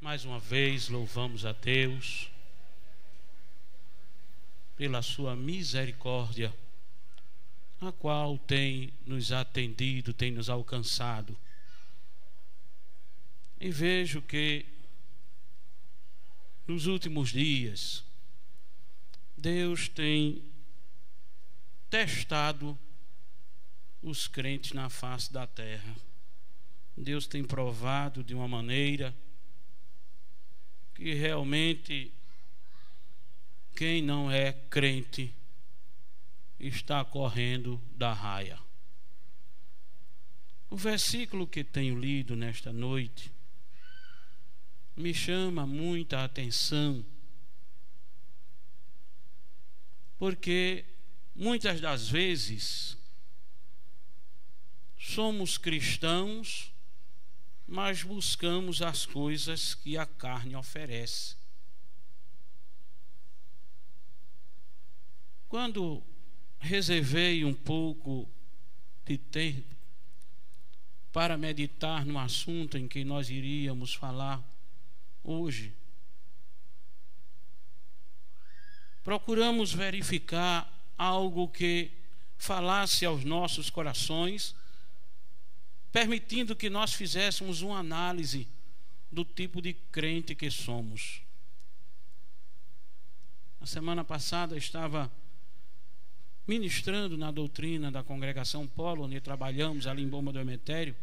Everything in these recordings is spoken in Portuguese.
Mais uma vez louvamos a Deus pela sua misericórdia, a qual tem nos atendido, tem nos alcançado. E vejo que nos últimos dias Deus tem testado os crentes na face da terra. Deus tem provado de uma maneira que realmente quem não é crente está correndo da raia. O versículo que tenho lido nesta noite me chama muita atenção, porque muitas das vezes somos cristãos, mas buscamos as coisas que a carne oferece. Quando reservei um pouco de tempo para meditar no assunto em que nós iríamos falar hoje, procuramos verificar algo que falasse aos nossos corações, permitindo que nós fizéssemos uma análise do tipo de crente que somos. Na semana passada eu estava ministrando na doutrina da congregação Polo, onde trabalhamos ali em Bomba do Emetério,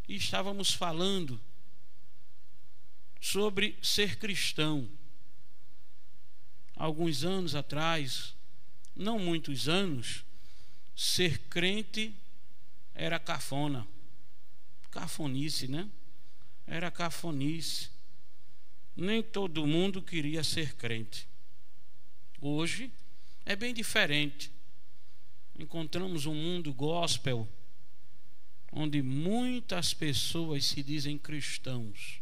e estávamos falando sobre ser cristão. Alguns anos atrás, não muitos anos, ser crente era cafona, cafonice, né? Era cafonice. Nem todo mundo queria ser crente. Hoje é bem diferente. Encontramos um mundo gospel, onde muitas pessoas se dizem cristãos.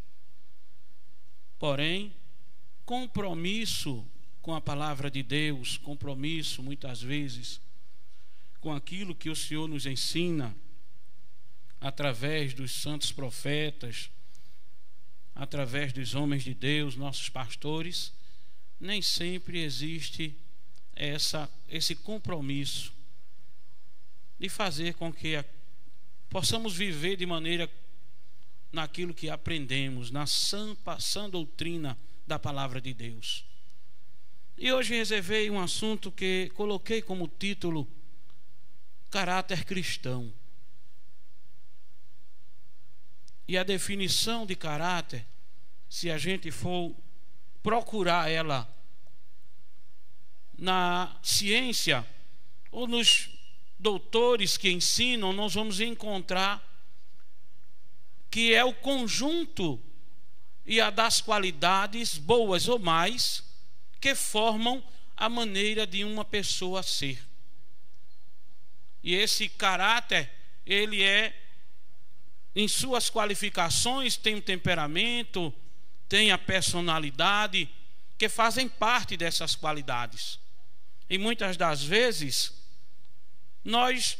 Porém, compromisso com a palavra de Deus, compromisso muitas vezes com aquilo que o Senhor nos ensina através dos santos profetas, através dos homens de Deus, nossos pastores, nem sempre existe esse compromisso de fazer com que possamos viver de maneira naquilo que aprendemos, na sã doutrina da palavra de Deus. E hoje reservei um assunto que coloquei como título: caráter cristão. E a definição de caráter, se a gente for procurar ela na ciência ou nos doutores que ensinam, nós vamos encontrar que é o conjunto e a das qualidades, boas ou mais, que formam a maneira de uma pessoa ser. E esse caráter, ele em suas qualificações, tem um temperamento, tem a personalidade, que fazem parte dessas qualidades. E muitas das vezes nós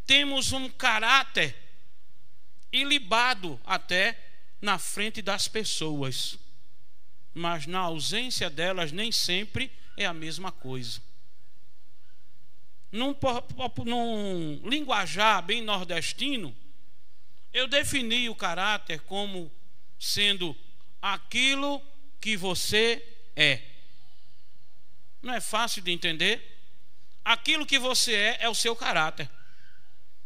temos um caráter ilibado até na frente das pessoas, mas na ausência delas nem sempre é a mesma coisa. Num linguajar bem nordestino, eu defini o caráter como sendo aquilo que você é. Não é fácil de entender? Aquilo que você é o seu caráter,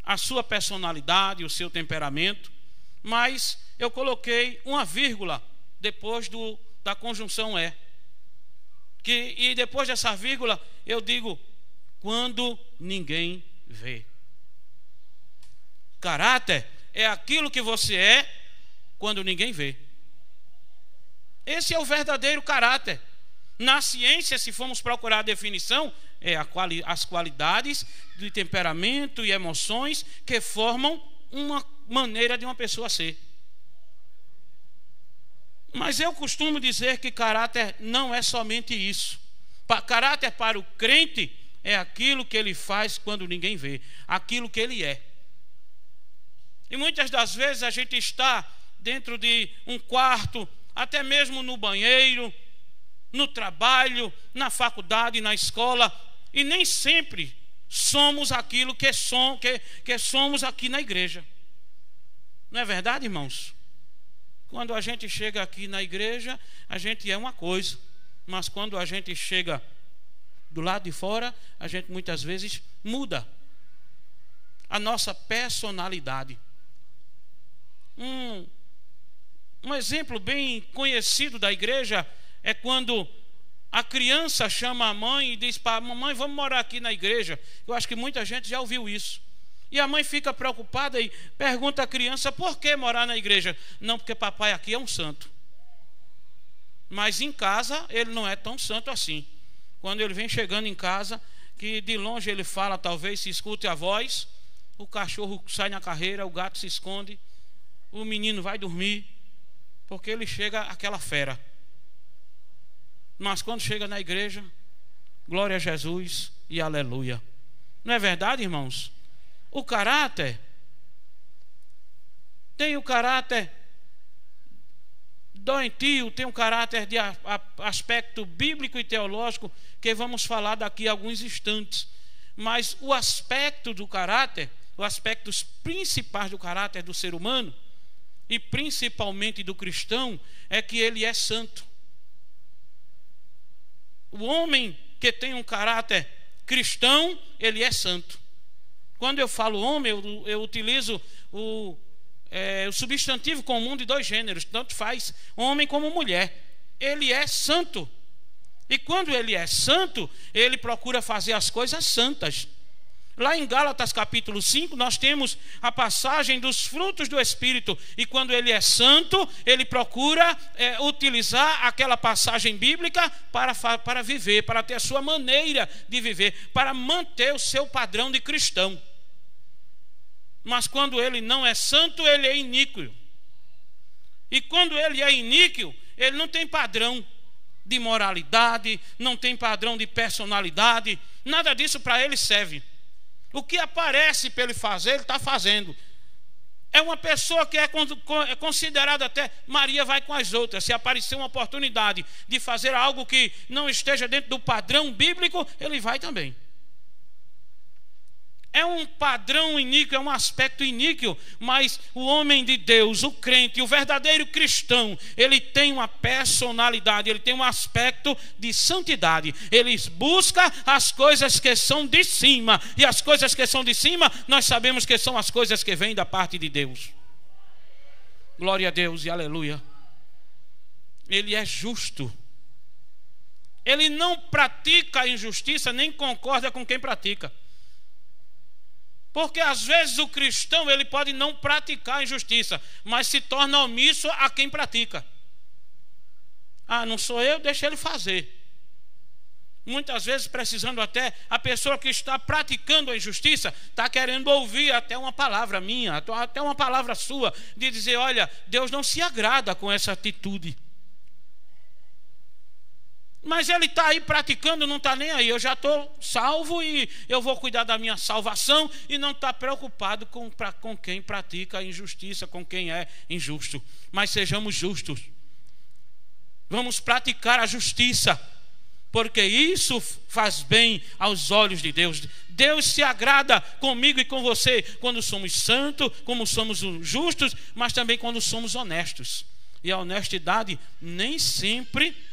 a sua personalidade, o seu temperamento. Mas eu coloquei uma vírgula depois da conjunção é. E depois dessa vírgula eu digo: quando ninguém vê. Caráter é aquilo que você é quando ninguém vê. Esse é o verdadeiro caráter. Na ciência, se formos procurar a definição, as qualidades de temperamento e emoções que formam uma maneira de uma pessoa ser. Mas eu costumo dizer que caráter não é somente isso. Caráter para o crente é aquilo que ele faz quando ninguém vê, aquilo que ele é. E muitas das vezes a gente está dentro de um quarto até mesmo no banheiro, no trabalho, na faculdade, na escola, e nem sempre somos aquilo que somos aqui na igreja. Não é verdade, irmãos? Quando a gente chega aqui na igreja, a gente é uma coisa, mas quando a gente chega do lado de fora, a gente muitas vezes muda a nossa personalidade. Um exemplo bem conhecido da igreja é quando a criança chama a mãe e diz para a mamãe, vamos morar aqui na igreja. Eu acho que muita gente já ouviu isso. E a mãe fica preocupada e pergunta à criança, por que morar na igreja? Não, porque papai aqui é um santo. Mas em casa ele não é tão santo assim. Quando ele vem chegando em casa, que de longe ele fala, talvez se escute a voz, o cachorro sai na carreira, o gato se esconde, o menino vai dormir, porque ele chega aquela fera. Mas quando chega na igreja, glória a Jesus e aleluia. Não é verdade, irmãos? O caráter, tem o caráter doentio, tem um caráter de aspecto bíblico e teológico, que vamos falar daqui a alguns instantes. Mas o aspecto do caráter, os aspectos principais do caráter do ser humano, e principalmente do cristão, é que ele é santo. O homem que tem um caráter cristão, ele é santo. Quando eu falo homem, eu utilizo o substantivo comum de dois gêneros, tanto faz homem como mulher. Ele é santo. E quando ele é santo, ele procura fazer as coisas santas. Lá em Gálatas capítulo 5, nós temos a passagem dos frutos do Espírito. E quando ele é santo, ele procura utilizar aquela passagem bíblica para viver, para ter a sua maneira de viver, para manter o seu padrão de cristão. Mas quando ele não é santo, ele é iníquo. E quando ele é iníquo, ele não tem padrão de moralidade, não tem padrão de personalidade, nada disso para ele serve. O que aparece para ele fazer, ele está fazendo. É uma pessoa que é considerada até, Maria vai com as outras. Se aparecer uma oportunidade de fazer algo que não esteja dentro do padrão bíblico, ele vai também. É um padrão iníquo, é um aspecto iníquo, mas o homem de Deus, o crente, o verdadeiro cristão, ele tem uma personalidade, ele tem um aspecto de santidade. Ele busca as coisas que são de cima, e as coisas que são de cima, nós sabemos que são as coisas que vêm da parte de Deus. Glória a Deus e aleluia. Ele é justo. Ele não pratica a injustiça, nem concorda com quem pratica. Porque às vezes o cristão, ele pode não praticar a injustiça, mas se torna omisso a quem pratica. Ah, não sou eu, deixa ele fazer. Muitas vezes precisando até, a pessoa que está praticando a injustiça, está querendo ouvir até uma palavra minha, até uma palavra sua, de dizer, olha, Deus não se agrada com essa atitude. Mas ele está aí praticando, não está nem aí. Eu já estou salvo e eu vou cuidar da minha salvação, e não está preocupado com quem pratica a injustiça, com quem é injusto. Mas sejamos justos. Vamos praticar a justiça, porque isso faz bem aos olhos de Deus. Deus se agrada comigo e com você quando somos santos, como somos justos, mas também quando somos honestos. E a honestidade nem sempre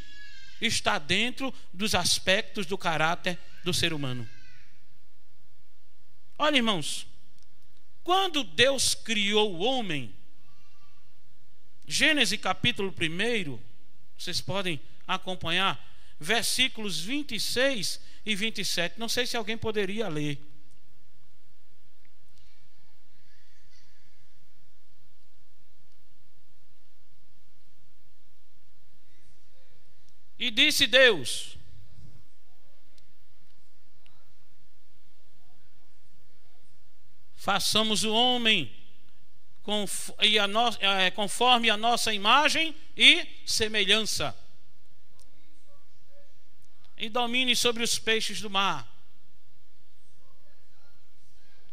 está dentro dos aspectos do caráter do ser humano. Olha, irmãos, quando Deus criou o homem, Gênesis capítulo 1, vocês podem acompanhar, versículos 26 e 27. Não sei se alguém poderia ler. E disse Deus: façamos o homem conforme a nossa imagem e semelhança, e domine sobre os peixes do mar,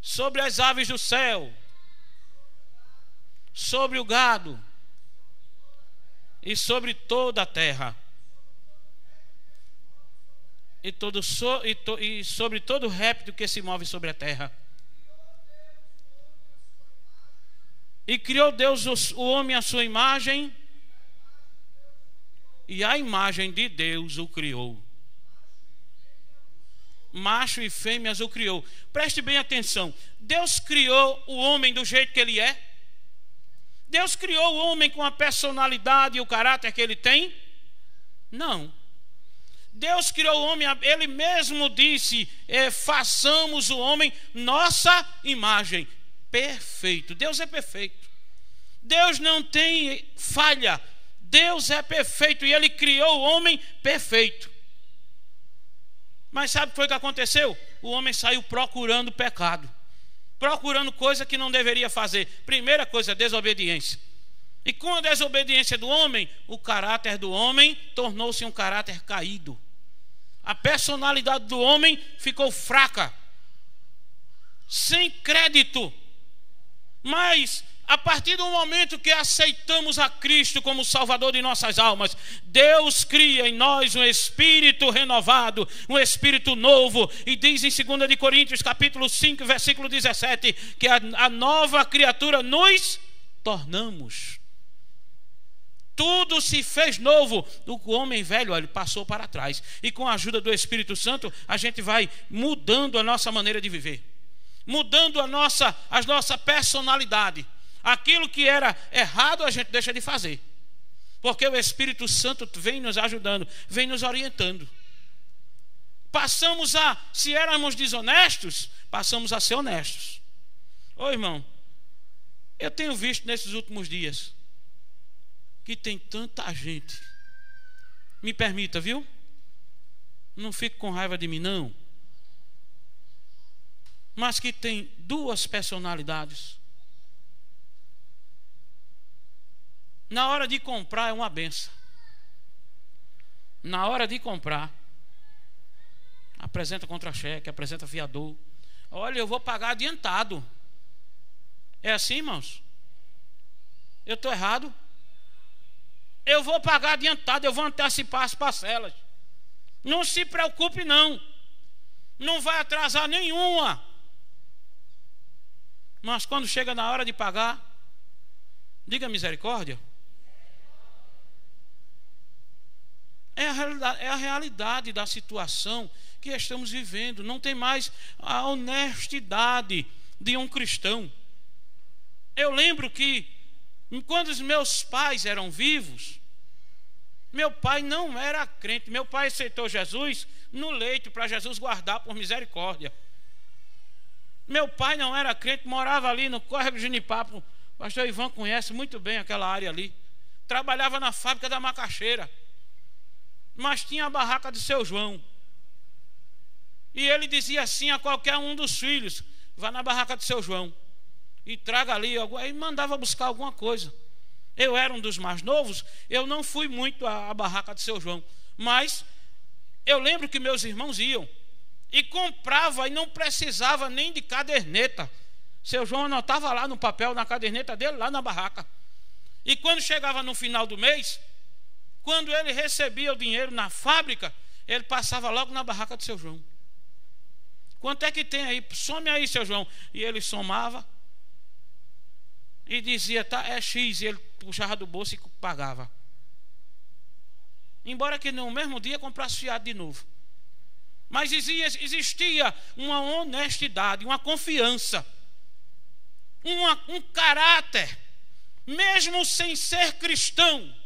sobre as aves do céu, sobre o gado e sobre toda a terra, e sobre todo réptil que se move sobre a terra. E criou Deus o homem à sua imagem, e a imagem de Deus o criou. Macho e fêmeas o criou. Preste bem atenção. Deus criou o homem do jeito que ele é? Deus criou o homem com a personalidade e o caráter que ele tem? Não. Deus criou o homem, ele mesmo disse, façamos o homem nossa imagem. Perfeito. Deus é perfeito. Deus não tem falha. Deus é perfeito e ele criou o homem perfeito. Mas sabe o que foi que aconteceu? O homem saiu procurando pecado, procurando coisa que não deveria fazer. Primeira coisa, desobediência. E com a desobediência do homem, o caráter do homem tornou-se um caráter caído. A personalidade do homem ficou fraca, sem crédito. Mas a partir do momento que aceitamos a Cristo como Salvador de nossas almas, Deus cria em nós um espírito renovado, um espírito novo, e diz em 2 de Coríntios capítulo 5, versículo 17, que a nova criatura nos tornamos. Tudo se fez novo. O homem velho, ele passou para trás, e com a ajuda do Espírito Santo a gente vai mudando a nossa maneira de viver, mudando a nossa personalidade. Aquilo que era errado a gente deixa de fazer, porque o Espírito Santo vem nos ajudando, vem nos orientando. Passamos se éramos desonestos, passamos a ser honestos. Ô irmão, eu tenho visto nesses últimos dias que tem tanta gente, me permita, viu? Não fique com raiva de mim não, mas que tem duas personalidades. Na hora de comprar é uma benção. Na hora de comprar, apresenta contra-cheque, apresenta fiador. Olha, eu vou pagar adiantado. É assim, irmãos? Eu estou errado? Eu vou pagar adiantado, eu vou antecipar as parcelas. Não se preocupe não. Não vai atrasar nenhuma. Mas quando chega na hora de pagar, diga misericórdia. É a realidade da situação que estamos vivendo. Não tem mais a honestidade de um cristão. Eu lembro que quando os meus pais eram vivos, meu pai não era crente. Meu pai aceitou Jesus no leito para Jesus guardar por misericórdia. Meu pai não era crente, morava ali no Córrego de Junipapo. O pastor Ivan conhece muito bem aquela área ali. Trabalhava na fábrica da macaxeira, mas tinha a barraca de seu João. E ele dizia assim a qualquer um dos filhos: vá na barraca de seu João e traga ali. Aí mandava buscar alguma coisa. Eu era um dos mais novos, eu não fui muito à barraca de seu João, mas eu lembro que meus irmãos iam e comprava, e não precisava nem de caderneta. Seu João anotava lá no papel, na caderneta dele, lá na barraca. E quando chegava no final do mês, quando ele recebia o dinheiro na fábrica, ele passava logo na barraca do seu João. Quanto é que tem aí? Some aí, seu João. E ele somava e dizia, tá, é X. E ele puxava do bolso e pagava. Embora que no mesmo dia comprasse fiado de novo. Mas existia uma honestidade, uma confiança, um caráter, mesmo sem ser cristão,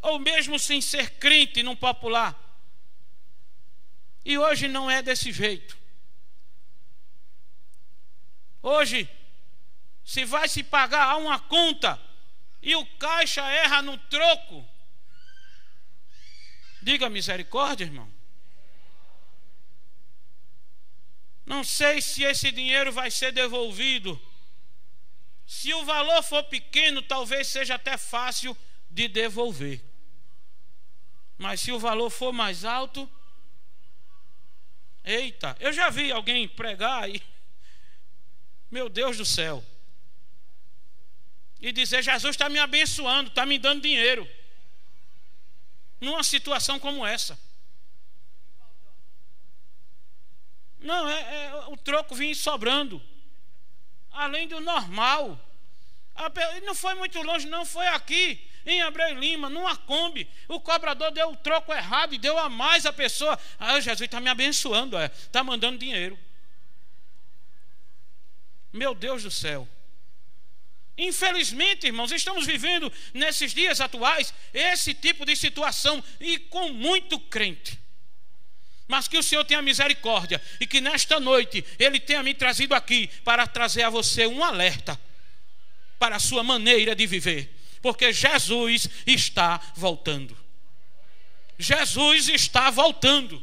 ou mesmo sem ser crente no popular. E hoje não é desse jeito. Hoje, se vai se pagar uma conta e o caixa erra no troco, diga misericórdia, irmão. Não sei se esse dinheiro vai ser devolvido. Se o valor for pequeno, talvez seja até fácil de devolver. Mas se o valor for mais alto, eita, eu já vi alguém pregar e, meu Deus do céu, e dizer: Jesus está me abençoando, está me dando dinheiro. Numa situação como essa. Não, o troco vinha sobrando. Além do normal. Não foi muito longe, não. Foi aqui, em Abreu Lima, numa Kombi. O cobrador deu o troco errado e deu a mais a pessoa. Jesus está me abençoando, está mandando dinheiro. Meu Deus do céu. Infelizmente, irmãos, estamos vivendo nesses dias atuais esse tipo de situação, e com muito crente. Mas que o Senhor tenha misericórdia e que nesta noite Ele tenha me trazido aqui para trazer a você um alerta para a sua maneira de viver, porque Jesus está voltando. Jesus está voltando.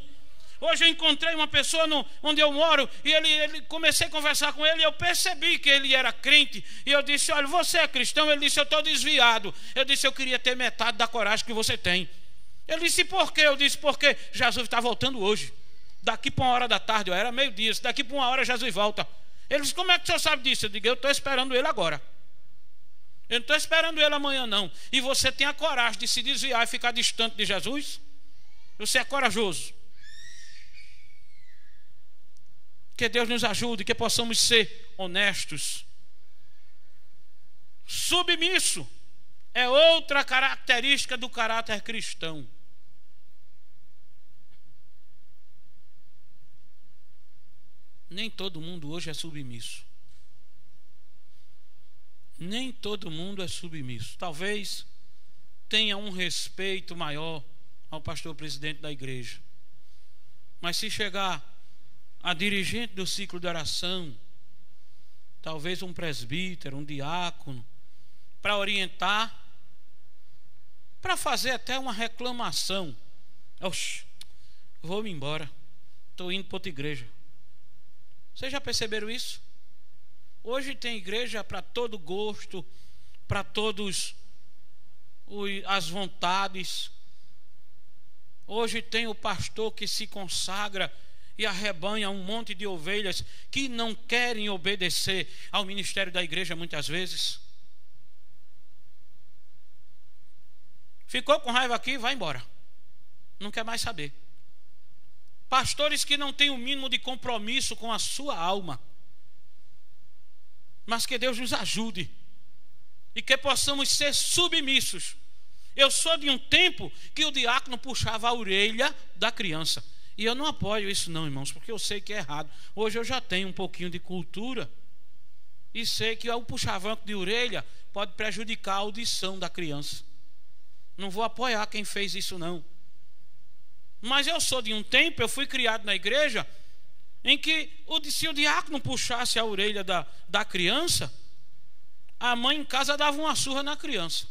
Hoje eu encontrei uma pessoa onde eu moro, e ele comecei a conversar com ele, e eu percebi que ele era crente, e eu disse: olha, você é cristão? Ele disse: eu estou desviado. Eu disse: eu queria ter metade da coragem que você tem. Ele disse: por quê? Eu disse: porque Jesus está voltando hoje, daqui para 1 hora da tarde, era meio-dia, daqui para 1 hora Jesus volta. Ele disse: como é que o senhor sabe disso? Eu digo: eu estou esperando ele agora, eu não estou esperando ele amanhã não. E você tem a coragem de se desviar e ficar distante de Jesus? Você é corajoso? Que Deus nos ajude, que possamos ser honestos. Submisso é outra característica do caráter cristão. Nem todo mundo hoje é submisso. Nem todo mundo é submisso. Talvez tenha um respeito maior ao pastor presidente da igreja, mas se chegar a dirigente do ciclo de oração, talvez um presbítero, um diácono, para orientar, para fazer até uma reclamação: oxe, vou-me embora, estou indo para outra igreja. Vocês já perceberam isso? Hoje tem igreja para todo gosto, para todos as vontades. Hoje tem o pastor que se consagra e arrebanha um monte de ovelhas que não querem obedecer ao ministério da igreja muitas vezes. Ficou com raiva aqui, vai embora, não quer mais saber. Pastores que não têm o mínimo de compromisso com a sua alma. Mas que Deus nos ajude e que possamos ser submissos. Eu sou de um tempo que o diácono puxava a orelha da criança. E eu não apoio isso não, irmãos, porque eu sei que é errado. Hoje eu já tenho um pouquinho de cultura e sei que o puxavanco de orelha pode prejudicar a audição da criança. Não vou apoiar quem fez isso não. Mas eu sou de um tempo, eu fui criado na igreja, em que se o diácono puxasse a orelha da criança, a mãe em casa dava uma surra na criança,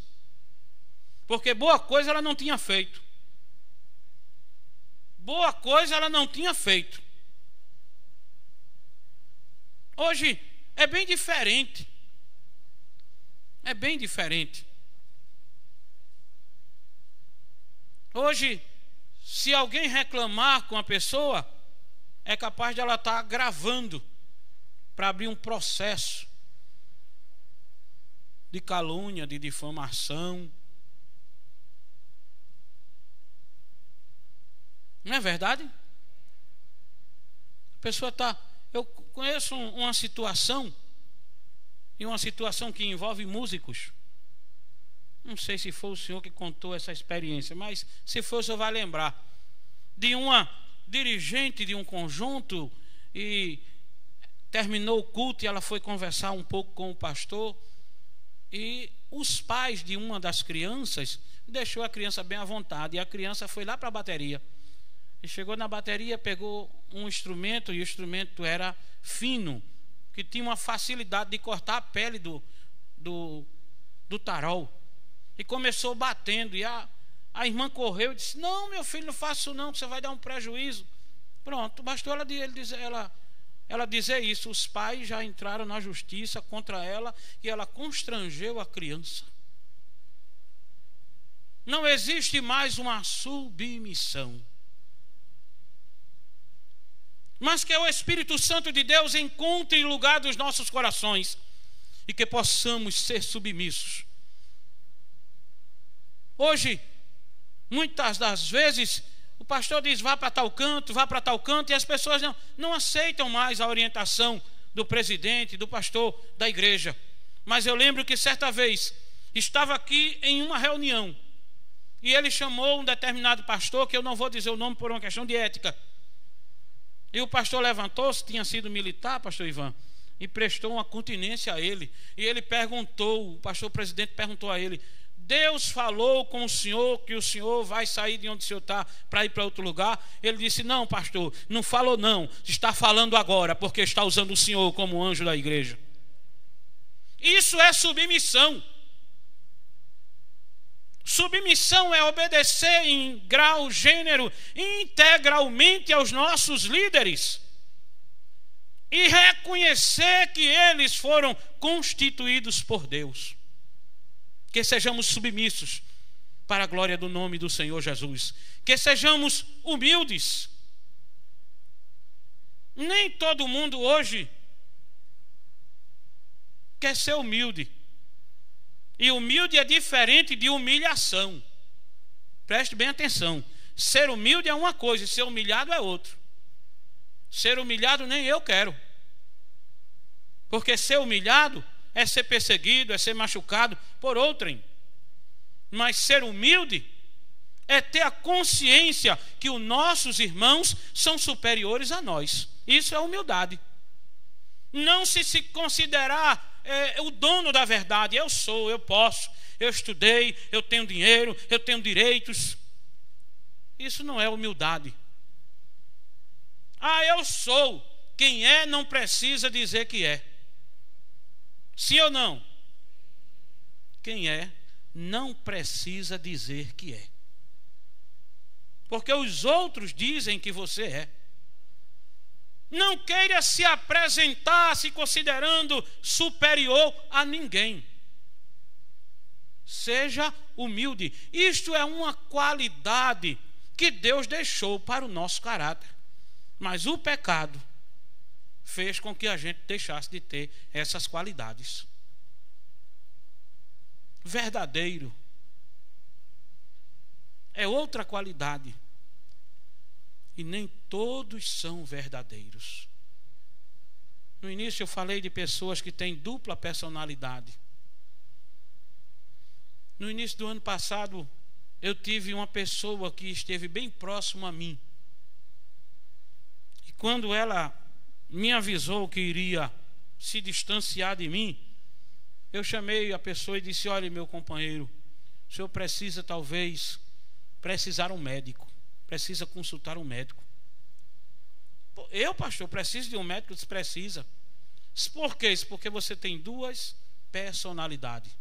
porque boa coisa ela não tinha feito. Boa coisa ela não tinha feito. Hoje é bem diferente. É bem diferente. Hoje, se alguém reclamar com a pessoa, é capaz de ela estar gravando para abrir um processo de calúnia, de difamação. Não é verdade? A pessoa está... Eu conheço uma situação, e uma situação que envolve músicos. Não sei se foi o senhor que contou essa experiência, mas se for, o senhor vai lembrar. De uma dirigente de um conjunto, e terminou o culto, e ela foi conversar um pouco com o pastor, e os pais de uma das crianças deixou a criança bem à vontade, e a criança foi lá para a bateria. E chegou na bateria, pegou um instrumento, e o instrumento era fino, que tinha uma facilidade de cortar a pele do tarol. E começou batendo, e a irmã correu e disse: não, meu filho, não faça isso não, que você vai dar um prejuízo. Pronto, bastou ela dizer isso. Os pais já entraram na justiça contra ela, e ela constrangeu a criança. Não existe mais uma submissão. Mas que o Espírito Santo de Deus encontre lugar dos nossos corações e que possamos ser submissos. Hoje, muitas das vezes, o pastor diz, vá para tal canto, e as pessoas não aceitam mais a orientação do presidente, do pastor da igreja. Mas eu lembro que certa vez, estava aqui em uma reunião, e ele chamou um determinado pastor, que eu não vou dizer o nome por uma questão de ética. E o pastor levantou-se, tinha sido militar, pastor Ivan, e prestou uma continência a ele. E ele perguntou, o pastor presidente perguntou a ele, Deus falou com o senhor que o senhor vai sair de onde o senhor está para ir para outro lugar? Ele disse, não, pastor, não falou não, está falando agora, porque está usando o senhor como anjo da igreja. Isso é submissão. Submissão é obedecer em grau, gênero, integralmente aos nossos líderes e reconhecer que eles foram constituídos por Deus. Que sejamos submissos para a glória do nome do Senhor Jesus. Que sejamos humildes. Nem todo mundo hoje quer ser humilde. E humilde é diferente de humilhação. Preste bem atenção. Ser humilde é uma coisa, ser humilhado é outra. Ser humilhado nem eu quero. Porque ser humilhado é ser perseguido, é ser machucado por outrem. Mas ser humilde é ter a consciência que os nossos irmãos são superiores a nós. Isso é humildade. Não se considerar o dono da verdade. Eu sou, eu posso, eu estudei, eu tenho dinheiro, eu tenho direitos. Isso não é humildade. Eu sou. Quem é não precisa dizer que é. Sim ou não? Quem é não precisa dizer que é. Porque os outros dizem que você é. Não queira se apresentar se considerando superior a ninguém. Seja humilde. Isto é uma qualidade que Deus deixou para o nosso caráter. Mas o pecado fez com que a gente deixasse de ter essas qualidades. Verdadeiro é outra qualidade. E nem todos são verdadeiros. No início eu falei de pessoas que têm dupla personalidade. No início do ano passado, eu tive uma pessoa que esteve bem próximo a mim. E quando ela me avisou que iria se distanciar de mim, eu chamei a pessoa e disse, olha, meu companheiro, o senhor precisa talvez precisar um médico. Precisa consultar um médico. Eu, pastor, preciso de um médico? Disse, precisa. Por quê? Porque você tem duas personalidades.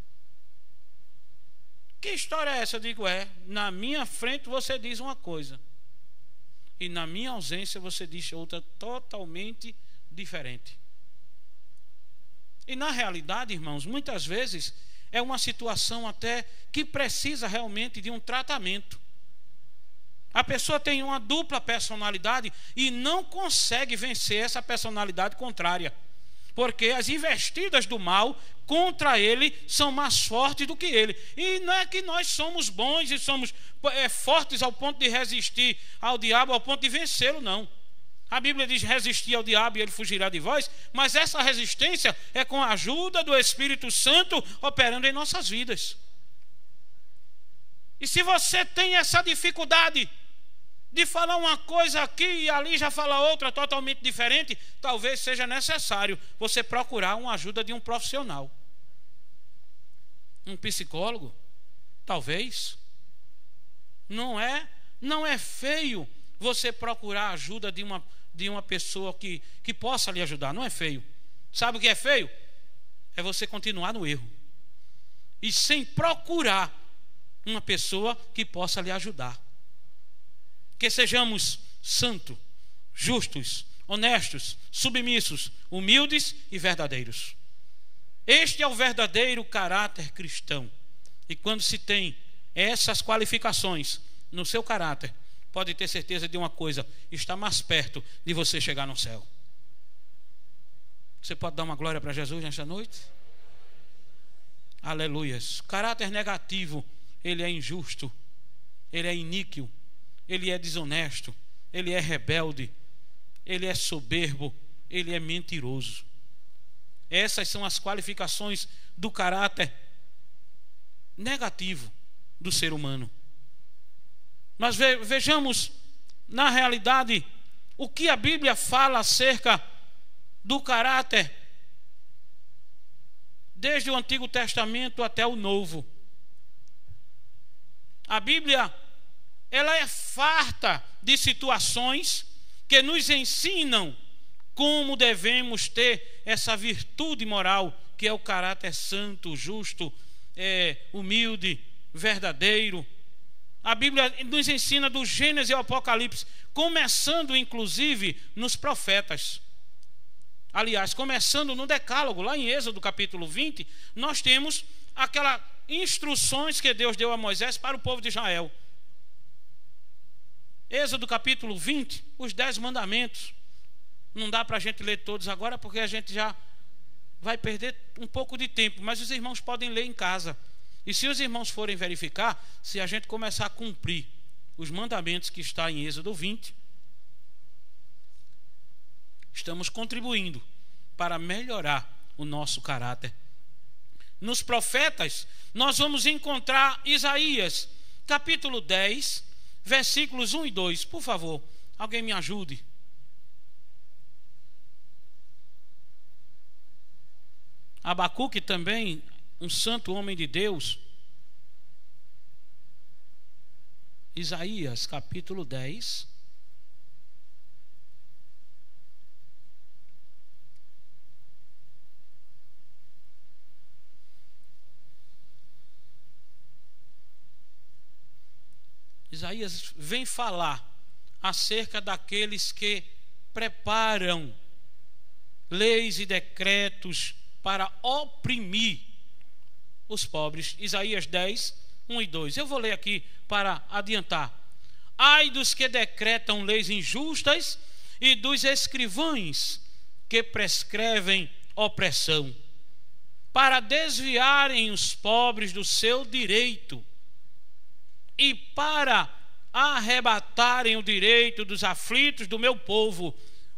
Que história é essa? Eu digo, na minha frente você diz uma coisa, e na minha ausência você diz outra totalmente diferente. E na realidade, irmãos, muitas vezes é uma situação até que precisa realmente de um tratamento. A pessoa tem uma dupla personalidade e não consegue vencer essa personalidade contrária, porque as investidas do mal contra ele são mais fortes do que ele. E não é que nós somos bons e somos fortes ao ponto de resistir ao diabo, ao ponto de vencê-lo, não. A Bíblia diz, resistir ao diabo e ele fugirá de vós, mas essa resistência é com a ajuda do Espírito Santo operando em nossas vidas. E se você tem essa dificuldade de falar uma coisa aqui e ali já fala outra totalmente diferente, talvez seja necessário você procurar uma ajuda de um profissional. Um psicólogo, talvez. Não é feio você procurar a ajuda de uma pessoa que possa lhe ajudar. Não é feio. Sabe o que é feio? É você continuar no erro e sem procurar uma pessoa que possa lhe ajudar. Que sejamos santos, justos, honestos, submissos, humildes e verdadeiros. Este é o verdadeiro caráter cristão. E quando se tem essas qualificações no seu caráter, pode ter certeza de uma coisa: está mais perto de você chegar no céu. Você pode dar uma glória para Jesus nesta noite? Aleluias. Caráter negativo, ele é injusto, ele é iníquo, ele é desonesto, ele é rebelde, ele é soberbo, ele é mentiroso. Essas são as qualificações do caráter negativo do ser humano. Mas vejamos, na realidade, o que a Bíblia fala acerca do caráter, desde o Antigo Testamento até o Novo. A Bíblia, ela é farta de situações que nos ensinam como devemos ter essa virtude moral, que é o caráter santo, justo, humilde, verdadeiro. A Bíblia nos ensina do Gênesis ao Apocalipse, começando inclusive nos profetas. Aliás, começando no Decálogo, lá em Êxodo capítulo 20, nós temos aquelas instruções que Deus deu a Moisés para o povo de Israel. Êxodo capítulo 20, os 10 mandamentos. Não dá para a gente ler todos agora, porque a gente já vai perder um pouco de tempo, mas os irmãos podem ler em casa. E se os irmãos forem verificar, se a gente começar a cumprir os mandamentos que está em Êxodo 20, estamos contribuindo para melhorar o nosso caráter. Nos profetas, nós vamos encontrar Isaías, capítulo 10, versículos 1 e 2. Por favor, alguém me ajude. Abacuque também, um santo homem de Deus. Isaías, capítulo 10. Isaías vem falar acerca daqueles que preparam leis e decretos para oprimir os pobres. Isaías 10, 1 e 2. Eu vou ler aqui para adiantar. Ai dos que decretam leis injustas e dos escrivães que prescrevem opressão, para desviarem os pobres do seu direito e para arrebatarem o direito dos aflitos do meu povo,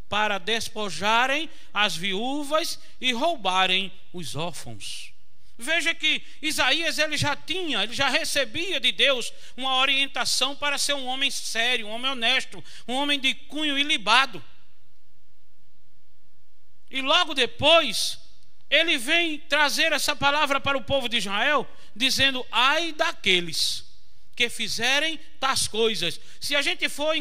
para despojarem as viúvas e roubarem os órfãos. Veja que Isaías ele já recebia de Deus uma orientação para ser um homem sério, um homem honesto, um homem de cunho ilibado. E logo depois ele vem trazer essa palavra para o povo de Israel, dizendo: ai daqueles que fizerem tais coisas. Se a gente for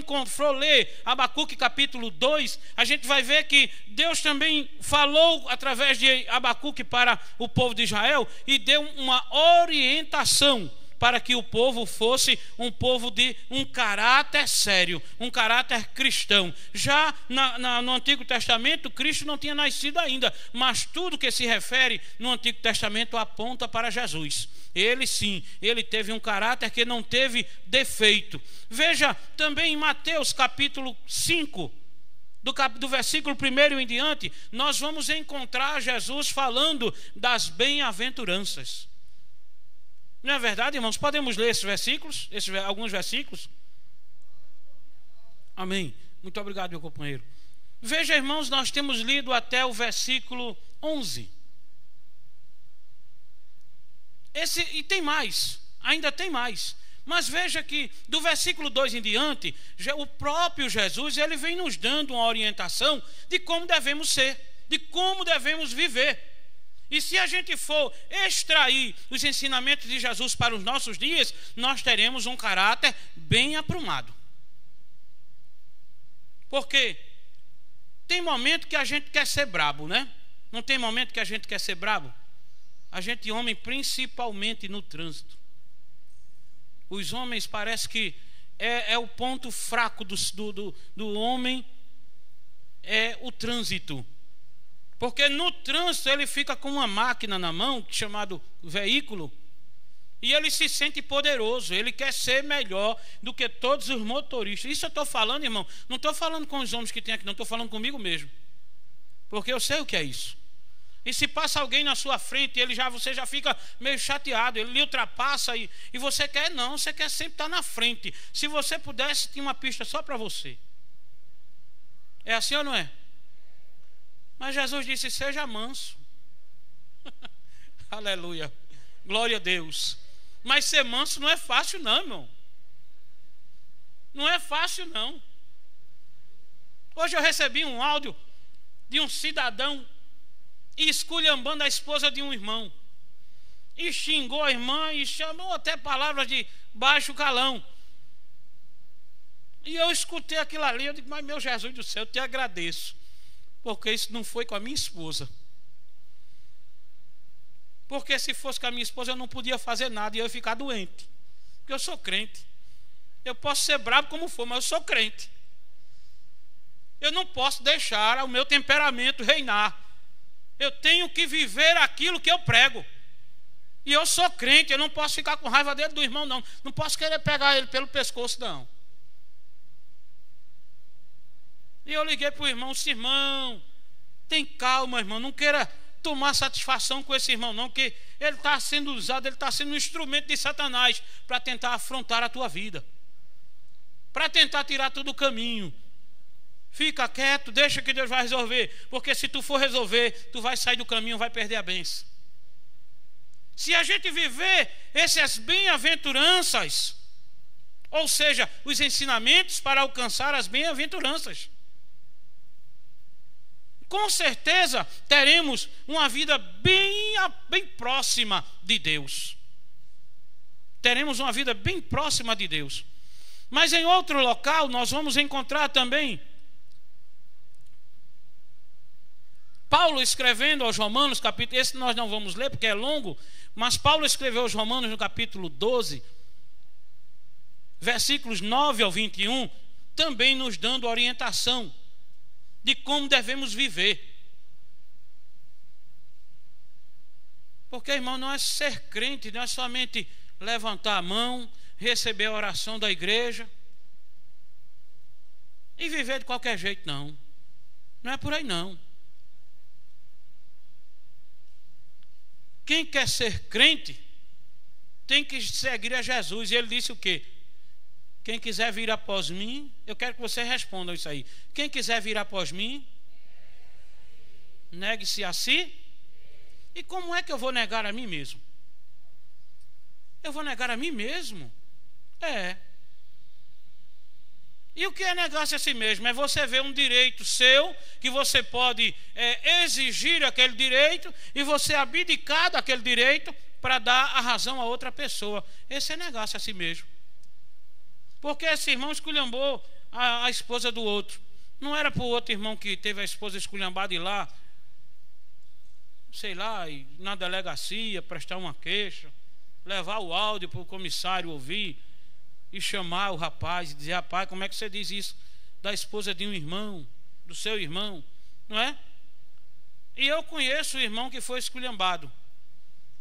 ler Abacuque capítulo 2, a gente vai ver que Deus também falou através de Abacuque para o povo de Israel e deu uma orientação para que o povo fosse um povo de um caráter sério, um caráter cristão. Já no Antigo Testamento, Cristo não tinha nascido ainda, mas tudo que se refere no Antigo Testamento aponta para Jesus. Ele sim, ele teve um caráter que não teve defeito. Veja também em Mateus capítulo 5, do versículo 1 em diante, nós vamos encontrar Jesus falando das bem-aventuranças. Não é verdade, irmãos? Podemos ler esses versículos, alguns versículos? Amém. Muito obrigado, meu companheiro. Veja, irmãos, nós temos lido até o versículo 11. E tem mais, ainda tem mais. Mas veja que do versículo 2 em diante, o próprio Jesus ele vem nos dando uma orientação de como devemos ser, de como devemos viver. E se a gente for extrair os ensinamentos de Jesus para os nossos dias, nós teremos um caráter bem aprumado. Porque tem momento que a gente quer ser brabo, né? Não tem momento que a gente quer ser brabo? A gente, homem, principalmente no trânsito. Os homens parece que é o ponto fraco do homem, é o trânsito. Porque no trânsito ele fica com uma máquina na mão, chamado veículo, e ele se sente poderoso, ele quer ser melhor do que todos os motoristas. Isso eu estou falando, irmão, não estou falando com os homens que tem aqui, não, estou falando comigo mesmo. Porque eu sei o que é isso. E se passa alguém na sua frente, você já fica meio chateado, ele lhe ultrapassa e você quer não, você quer sempre estar na frente. Se você pudesse, tinha uma pista só para você. É assim ou não é? Mas Jesus disse: seja manso. Aleluia, glória a Deus. Mas ser manso não é fácil não, irmão. Não é fácil não. Hoje eu recebi um áudio de um cidadão esculhambando a esposa de um irmão, e xingou a irmã e chamou até palavras de baixo calão. E eu escutei aquilo ali, eu digo: mas meu Jesus do céu, eu te agradeço, porque isso não foi com a minha esposa. Porque se fosse com a minha esposa eu não podia fazer nada e eu ia ficar doente, porque eu sou crente. Eu posso ser bravo como for, mas eu sou crente. Eu não posso deixar o meu temperamento reinar. Eu tenho que viver aquilo que eu prego. E eu sou crente, eu não posso ficar com raiva dele do irmão, não. Não posso querer pegar ele pelo pescoço, não. E eu liguei para o irmão: irmão, tem calma, irmão, não queira tomar satisfação com esse irmão, não, que ele está sendo usado, ele está sendo um instrumento de Satanás para tentar afrontar a tua vida, para tentar tirar tudo do caminho. Fica quieto, deixa que Deus vai resolver, porque se tu for resolver, tu vai sair do caminho, vai perder a bênção. Se a gente viver essas bem-aventuranças, ou seja, os ensinamentos para alcançar as bem-aventuranças, com certeza teremos uma vida bem próxima de Deus. Teremos uma vida bem próxima de Deus. Mas em outro local nós vamos encontrar também Paulo escrevendo aos Romanos, capítulo, esse nós não vamos ler porque é longo, mas Paulo escreveu aos Romanos no capítulo 12, versículos 9 ao 21, também nos dando orientação de como devemos viver. Porque, irmão, não é ser crente, não é somente levantar a mão, receber a oração da igreja e viver de qualquer jeito, não. Não é por aí, não. Quem quer ser crente tem que seguir a Jesus. E ele disse o quê? Quem quiser vir após mim, eu quero que vocês respondam isso aí. Quem quiser vir após mim, negue-se a si. E como é que eu vou negar a mim mesmo? Eu vou negar a mim mesmo? E o que é negar-se a si mesmo? É você ver um direito seu, que você pode exigir aquele direito, e você abdicar daquele direito para dar a razão a outra pessoa. Esse é negar-se a si mesmo. Porque esse irmão esculhambou a esposa do outro. Não era para o outro irmão que teve a esposa esculhambada ir lá, sei lá, ir na delegacia, prestar uma queixa, levar o áudio para o comissário ouvir, e chamar o rapaz e dizer: rapaz, como é que você diz isso da esposa de um irmão, do seu irmão, não é? E eu conheço o irmão que foi esculhambado,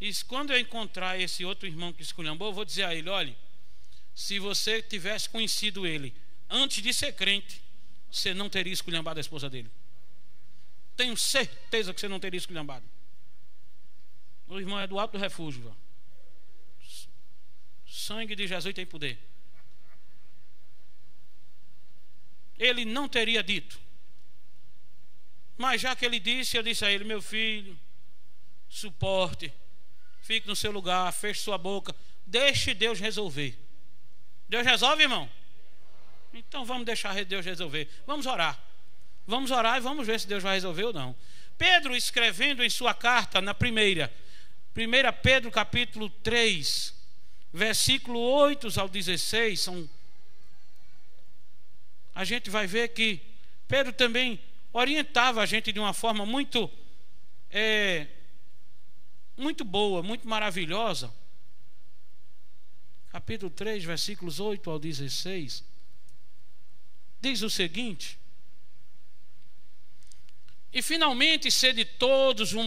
e quando eu encontrar esse outro irmão que esculhambou, eu vou dizer a ele: olha, se você tivesse conhecido ele antes de ser crente, você não teria esculhambado a esposa dele. Tenho certeza que você não teria esculhambado. O irmão é do Alto do Refúgio, viu? Sangue de Jesus tem poder. Ele não teria dito. Mas já que ele disse, eu disse a ele: meu filho, suporte, fique no seu lugar, feche sua boca, deixe Deus resolver. Deus resolve, irmão? Então vamos deixar Deus resolver. Vamos orar e vamos ver se Deus vai resolver ou não. Pedro, escrevendo em sua carta, na primeira Pedro capítulo 3, versículo 8 ao 16, a gente vai ver que Pedro também orientava a gente de uma forma muito boa, muito maravilhosa. Capítulo 3, versículos 8 ao 16, diz o seguinte: e finalmente sede todos de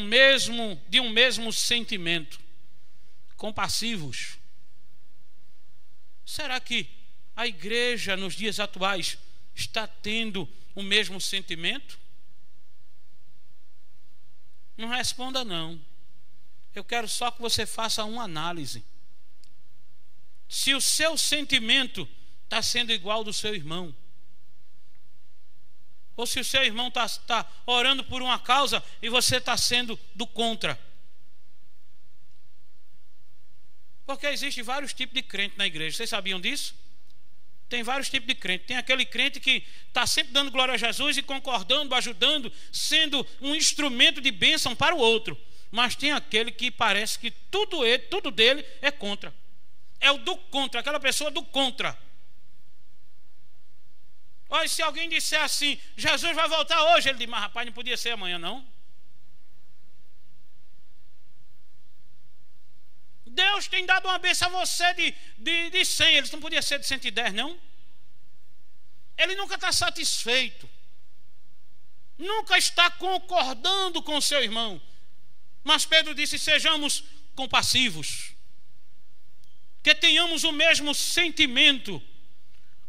um mesmo sentimento, compassivos. Será que a igreja nos dias atuais está tendo o mesmo sentimento? Não responda não. Eu quero só que você faça uma análise. Se o seu sentimento está sendo igual ao do seu irmão, ou se o seu irmão está orando por uma causa e você está sendo do contra. Porque existem vários tipos de crente na igreja. Vocês sabiam disso? Tem vários tipos de crente. Tem aquele crente que está sempre dando glória a Jesus e concordando, ajudando, sendo um instrumento de bênção para o outro. Mas tem aquele que parece que tudo dele é contra. É o do contra, aquela pessoa do contra. Olha, se alguém disser assim, Jesus vai voltar hoje, ele diz, mas rapaz, não podia ser amanhã não. Deus tem dado uma bênção a você de 100, eles não podia ser de 110 não. Ele nunca está satisfeito, nunca está concordando com o seu irmão. Mas Pedro disse, sejamos compassivos, que tenhamos o mesmo sentimento,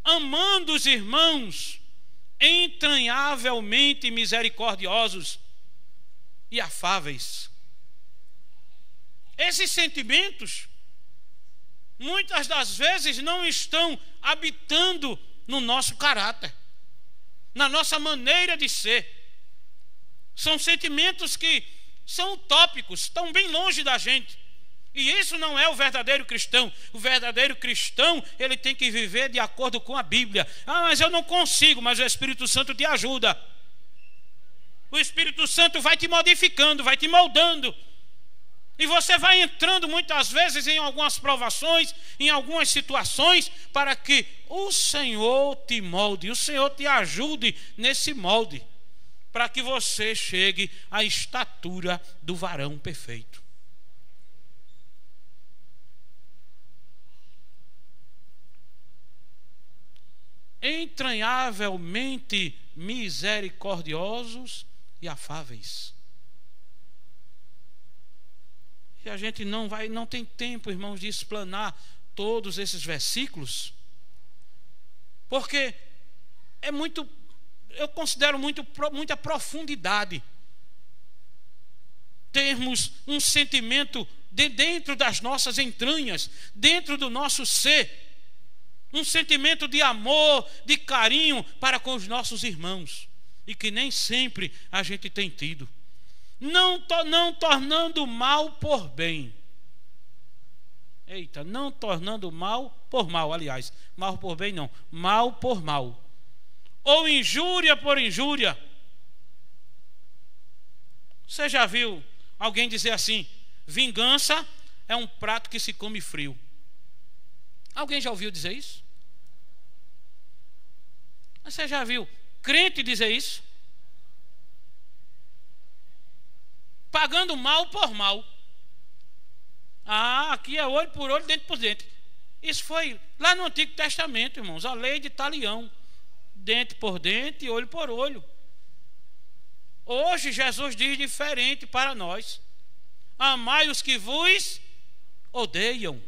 amando os irmãos, entranhavelmente misericordiosos e afáveis. Esses sentimentos, muitas das vezes, não estão habitando no nosso caráter, na nossa maneira de ser. São sentimentos que são utópicos, estão bem longe da gente. E isso não é o verdadeiro cristão. O verdadeiro cristão, ele tem que viver de acordo com a Bíblia. Ah, mas eu não consigo, mas o Espírito Santo te ajuda. O Espírito Santo vai te modificando, vai te moldando. E você vai entrando muitas vezes em algumas provações, em algumas situações, para que o Senhor te molde, o Senhor te ajude nesse molde, para que você chegue à estatura do varão perfeito. Entranhavelmente misericordiosos e afáveis. E a gente não tem tempo, irmãos, de explanar todos esses versículos, porque eu considero muita profundidade termos um sentimento dentro das nossas entranhas, dentro do nosso ser, um sentimento de amor, de carinho para com os nossos irmãos, e que nem sempre a gente tem tido. Não tornando mal por bem. Eita, não tornando mal por mal, aliás, mal por bem não, mal por mal. Ou injúria por injúria. Você já viu alguém dizer assim, vingança é um prato que se come frio? Alguém já ouviu dizer isso? Você já viu crente dizer isso? Pagando mal por mal. Ah, aqui é olho por olho, dente por dente. Isso foi lá no Antigo Testamento, irmãos, a lei de talião. Dente por dente, olho por olho. Hoje Jesus diz diferente para nós. Amai os que vos odeiam.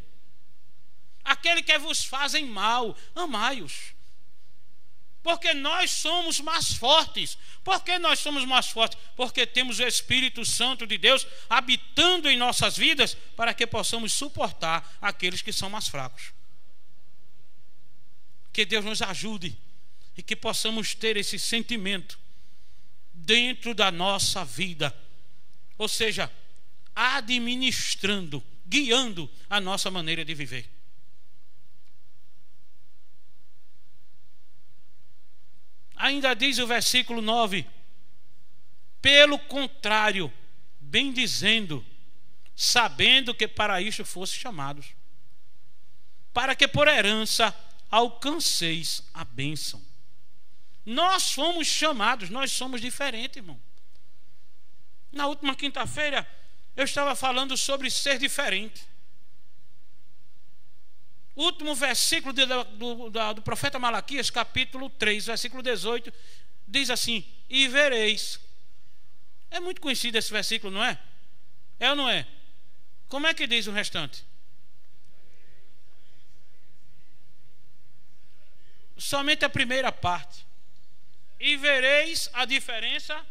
Aquele que vos fazem mal, amai-os. Porque nós somos mais fortes. Por que nós somos mais fortes? Porque temos o Espírito Santo de Deus habitando em nossas vidas, para que possamos suportar aqueles que são mais fracos. Que Deus nos ajude e que possamos ter esse sentimento dentro da nossa vida, ou seja, administrando, guiando a nossa maneira de viver. Ainda diz o versículo 9: pelo contrário, bendizendo, sabendo que para isto fosse chamados, para que por herança alcanceis a bênção. Nós fomos chamados, nós somos diferentes, irmão. Na última quinta-feira eu estava falando sobre ser diferente. O último versículo do profeta Malaquias, capítulo 3, versículo 18, diz assim: e vereis. É muito conhecido esse versículo, não é? É ou não é? Como é que diz o restante? Somente a primeira parte. E vereis a diferença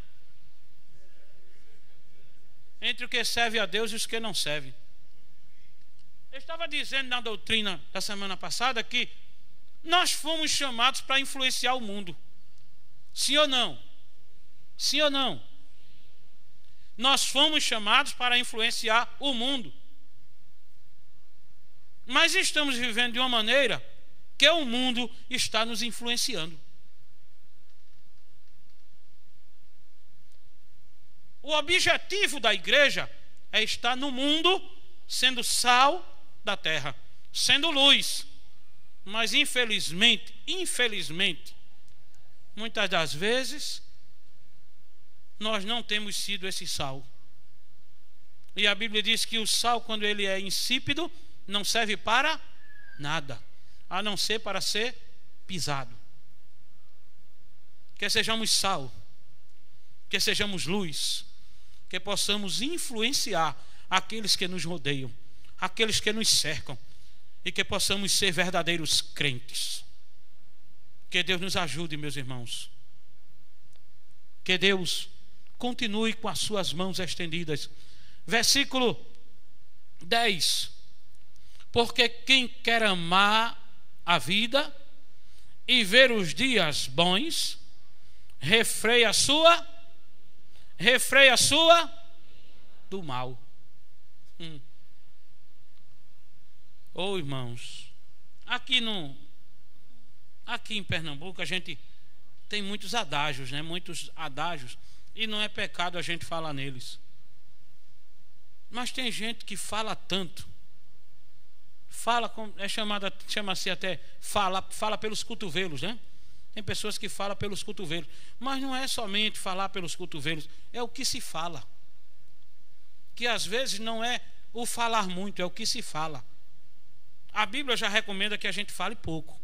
entre o que serve a Deus e os que não servem. Eu estava dizendo na doutrina da semana passada que nós fomos chamados para influenciar o mundo. Sim ou não? Sim ou não? Nós fomos chamados para influenciar o mundo. Mas estamos vivendo de uma maneira que o mundo está nos influenciando. O objetivo da igreja é estar no mundo sendo sal da terra, sendo luz. Mas infelizmente, muitas das vezes, nós não temos sido esse sal. E a Bíblia diz que o sal, quando ele é insípido, não serve para nada, a não ser para ser pisado. Que sejamos sal, que sejamos luz, que possamos influenciar aqueles que nos rodeiam, aqueles que nos cercam, e que possamos ser verdadeiros crentes. Que Deus nos ajude, meus irmãos. Que Deus continue com as suas mãos estendidas. Versículo 10. Porque quem quer amar a vida e ver os dias bons, refreia a sua do mal. Oh, irmãos, aqui em Pernambuco a gente tem muitos adágios, né? Muitos adágios, e não é pecado a gente falar neles. Mas tem gente que fala tanto, chama-se até fala pelos cotovelos, né? Tem pessoas que falam pelos cotovelos, mas não é somente falar pelos cotovelos, é o que se fala. Que às vezes não é o falar muito, é o que se fala. A Bíblia já recomenda que a gente fale pouco,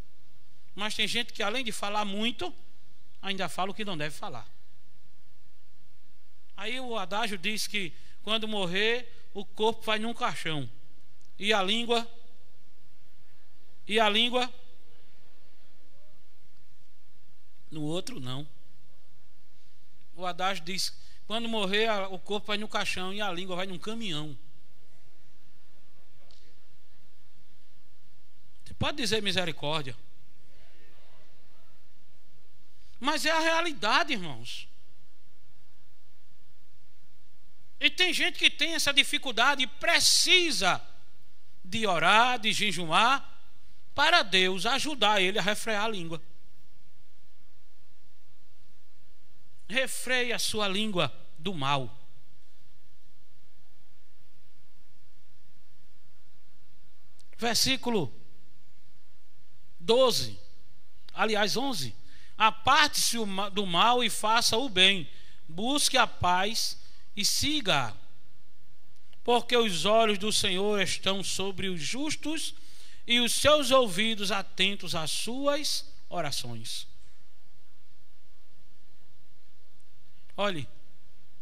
mas tem gente que além de falar muito, ainda fala o que não deve falar. Aí o adágio diz que quando morrer, o corpo vai num caixão e a língua no outro não. O adágio diz: quando morrer, o corpo vai no caixão e a língua vai num caminhão. Você pode dizer misericórdia, mas é a realidade, irmãos. E tem gente que tem essa dificuldade e precisa de orar, de jejuar, para Deus ajudar ele a refrear a língua. Refreie a sua língua do mal. Versículo 12, aliás 11. Aparte-se do mal e faça o bem, busque a paz e siga, porque os olhos do Senhor estão sobre os justos e os seus ouvidos atentos às suas orações. Olhe,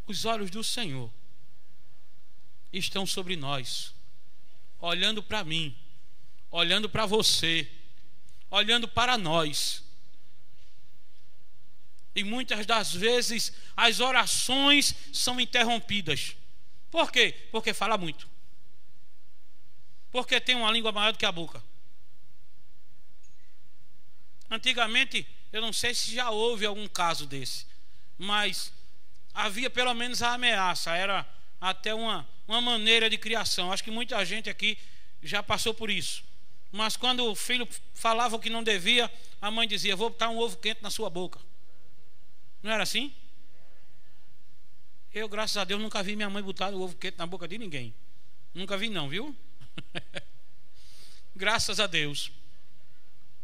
os olhos do Senhor estão sobre nós, olhando para mim, olhando para você, olhando para nós. E muitas das vezes as orações são interrompidas. Por quê? Porque fala muito. Porque tem uma língua maior do que a boca. Antigamente, eu não sei se já houve algum caso desse, mas havia pelo menos a ameaça. Era até uma maneira de criação. Acho que muita gente aqui já passou por isso. Mas quando o filho falava o que não devia, a mãe dizia: vou botar um ovo quente na sua boca. Não era assim? Eu, graças a Deus, nunca vi minha mãe botar o ovo quente na boca de ninguém. Nunca vi não, viu? Graças a Deus.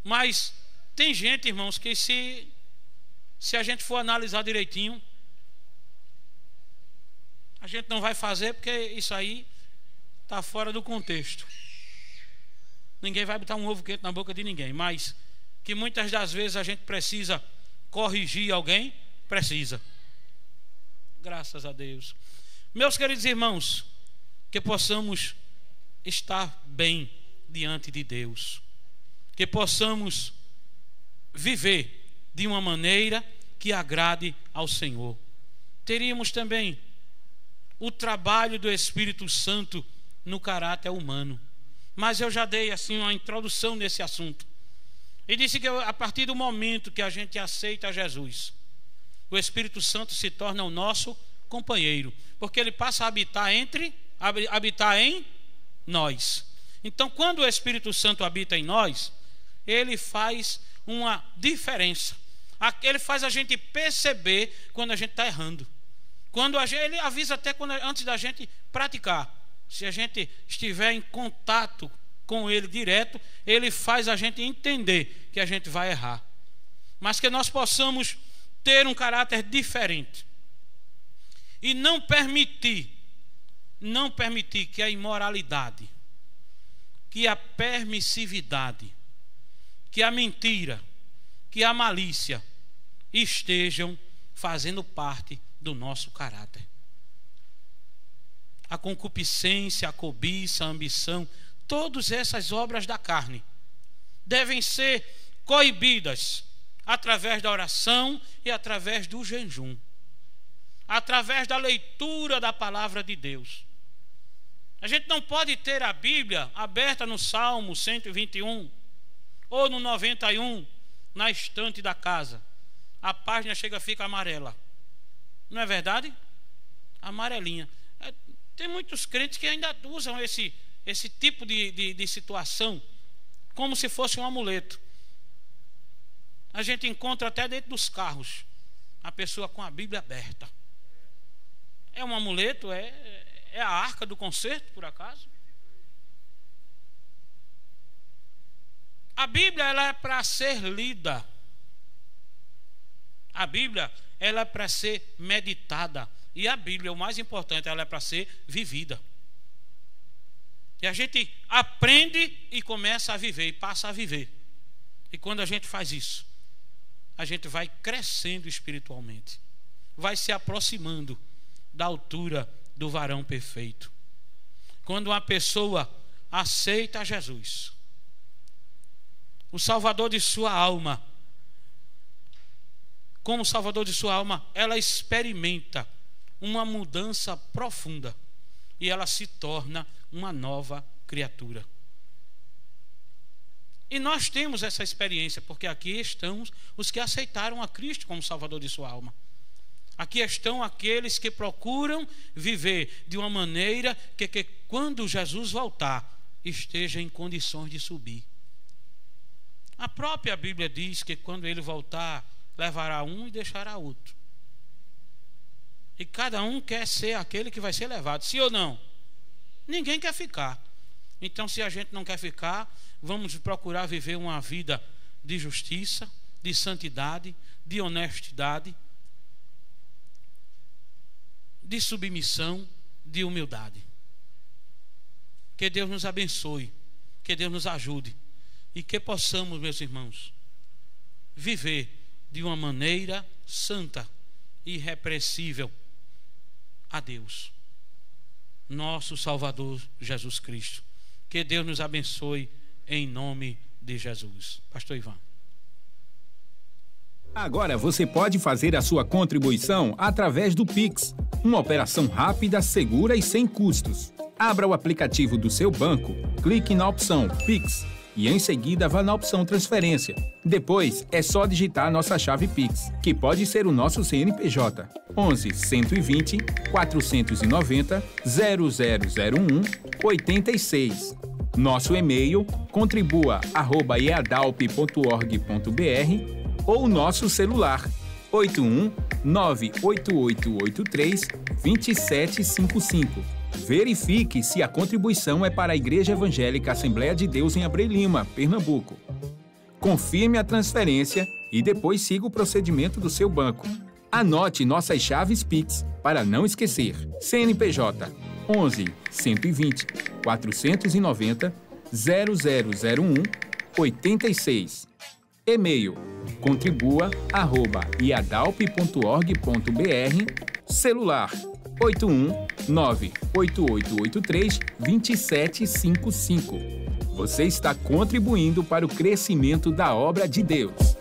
Mas tem gente, irmãos, que se a gente for analisar direitinho, a gente não vai fazer, porque isso aí está fora do contexto. Ninguém vai botar um ovo quente na boca de ninguém, mas que muitas das vezes a gente precisa corrigir alguém, precisa. Graças a Deus. Meus queridos irmãos, que possamos estar bem diante de Deus, que possamos viver de uma maneira que agrade ao Senhor. Teríamos também o trabalho do Espírito Santo no caráter humano. Mas eu já dei assim uma introdução nesse assunto. E disse que a partir do momento que a gente aceita Jesus, o Espírito Santo se torna o nosso companheiro, porque ele passa a habitar em nós. Então, quando o Espírito Santo habita em nós, ele faz uma diferença. Ele faz a gente perceber quando a gente está errando. Ele avisa até antes da gente praticar. Se a gente estiver em contato com ele direto, ele faz a gente entender que a gente vai errar. Mas que nós possamos ter um caráter diferente. E não permitir que a imoralidade, que a permissividade, que a mentira, que a malícia estejam fazendo parte do nosso caráter. A concupiscência, a cobiça, a ambição, todas essas obras da carne devem ser coibidas através da oração e através do jejum, através da leitura da palavra de Deus. A gente não pode ter a Bíblia aberta no Salmo 121 ou no 91 na estante da casa. A página fica amarela. Não é verdade? Amarelinha. Tem muitos crentes que ainda usam esse tipo de situação como se fosse um amuleto. A gente encontra até dentro dos carros a pessoa com a Bíblia aberta. É um amuleto? É a arca do concerto, por acaso? A Bíblia, ela é para ser lida. A Bíblia, ela é para ser meditada. E a Bíblia, o mais importante, ela é para ser vivida. E a gente aprende e começa a viver, e passa a viver. E quando a gente faz isso, a gente vai crescendo espiritualmente, vai se aproximando da altura do varão perfeito. Quando uma pessoa aceita Jesus, o Salvador de sua alma, como Salvador de sua alma, ela experimenta uma mudança profunda e ela se torna uma nova criatura. E nós temos essa experiência, porque aqui estão os que aceitaram a Cristo como Salvador de sua alma. Aqui estão aqueles que procuram viver de uma maneira que quando Jesus voltar, esteja em condições de subir. A própria Bíblia diz que quando ele voltar, levará um e deixará outro. E cada um quer ser aquele que vai ser levado, sim ou não? Ninguém quer ficar. Então, se a gente não quer ficar, vamos procurar viver uma vida de justiça, de santidade, de honestidade, de submissão, de humildade. Que Deus nos abençoe, que Deus nos ajude e que possamos, meus irmãos, viver de uma maneira santa e irrepreensível a Deus, nosso Salvador Jesus Cristo. Que Deus nos abençoe em nome de Jesus. Pastor Ivan. Agora você pode fazer a sua contribuição através do Pix, uma operação rápida, segura e sem custos. Abra o aplicativo do seu banco, clique na opção Pix e em seguida vá na opção Transferência. Depois é só digitar nossa chave Pix, que pode ser o nosso CNPJ 11 120 490 0001 86. Nosso e-mail contribua@eadalp.org.br ou nosso celular 81 98883 2755. Verifique se a contribuição é para a Igreja Evangélica Assembleia de Deus em Abreu Lima, Pernambuco. Confirme a transferência e depois siga o procedimento do seu banco. Anote nossas chaves Pix para não esquecer. CNPJ 11 120 490 0001 86. E-mail contribua@iadalp.org.br. Celular 81 98883 2755. Você está contribuindo para o crescimento da obra de Deus.